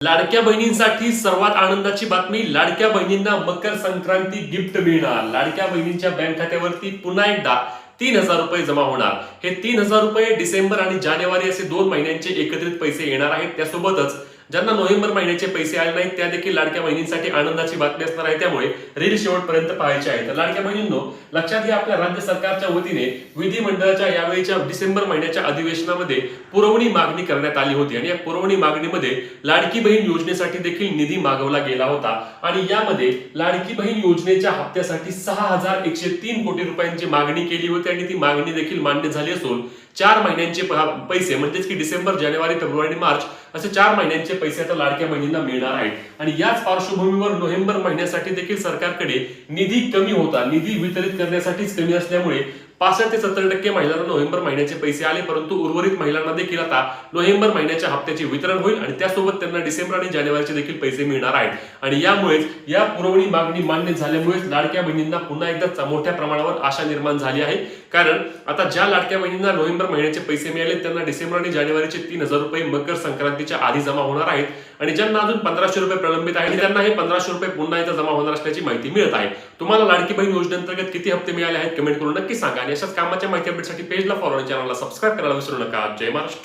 लाडक्या बहिणींसाठी सर्वात आनंदाची बातमी. लाडक्या बहिणींना मकर संक्रांती गिफ्ट मिळणार. लाडक्या बहिणींच्या बँक खात्यावरती पुन्हा एकदा 3,000 रुपये जमा होणार. हे 3,000 रुपये डिसेंबर आणि जानेवारी असे 2 महिन्यांचे एकत्रित पैसे येणार आहेत. त्यासोबतच ज्यांना नोव्हेंबर महिन्याचे पैसे आले नाहीत त्या देखील लाडक्या बहिणींसाठी आनंदाची बातमी असणार आहे. त्यामुळे रील शेवटपर्यंत पाहायचे आहे. तर लाडक्या बहिणींनो, लक्षात घ्या, आपल्या राज्य सरकारच्या वतीने विधिमंडळाच्या यावेळीच्या डिसेंबर महिन्याच्या अधिवेशनामध्ये पुरवणी मागणी करण्यात आली होती आणि या पुरवणी मागणीमध्ये लाडकी बहीण योजनेसाठी देखील निधी मागवला गेला होता आणि यामध्ये लाडकी बहीण योजनेच्या हप्त्यासाठी 6,103 कोटी रुपयांची मागणी केली होती आणि ती मागणी देखील मान्य झाली असून 4 महिन्यांचे पैसे म्हणजेच की डिसेंबर, जानेवारी, फेब्रुवारी, मार्च असे 4 महिन्यांचे पैसे आता लाडक्या बहिणींना मिळणार आहेत. आणि याच पार्श्वभूमीवर नोव्हेंबर महिन्यासाठी देखील सरकारकडे निधी कमी होता. निधी वितरित करण्यासाठीच कमी असल्यामुळे 65 ते 70% महिलांना नोव्हेंबर महिन्याचे पैसे आले, परंतु उर्वरित महिलांना देखील आता नोव्हेंबर महिन्याच्या हप्त्याचे वितरण होईल आणि त्यासोबत त्यांना डिसेंबर आणि जानेवारीचे देखील पैसे मिळणार आहेत. आणि यामुळेच या पुरवणी मागणी मान्य झाल्यामुळेच लाडक्या बहिणींना पुन्हा एकदा मोठ्या प्रमाणावर आशा निर्माण झाली आहे. कारण आता ज्या लाडक्या बहिणींना नोव्हेंबर महिन्याचे पैसे मिळाले त्यांना डिसेंबर आणि जानेवारीचे 3,000 रुपये मकर संक्रांतीच्या आधी जमा होणार आहेत आणि ज्यांना अजून 1,500 रुपये प्रलंबित आहेत त्यांना हे 1,500 रुपये पुन्हा एकदा जमा होणार असल्याची माहिती मिळत आहे. तुम्हाला लाडकी बहीण योजनेअंतर्गत किती हप्ते मिळाले आहेत कमेंट करून नक्की सांगा आणि अशाच कामाच्या माहिती अपडेटसाठी पेजला फॉलो आणि चॅनलला सबस्क्राईब करायला विसरू नका. जय महाराष्ट्र.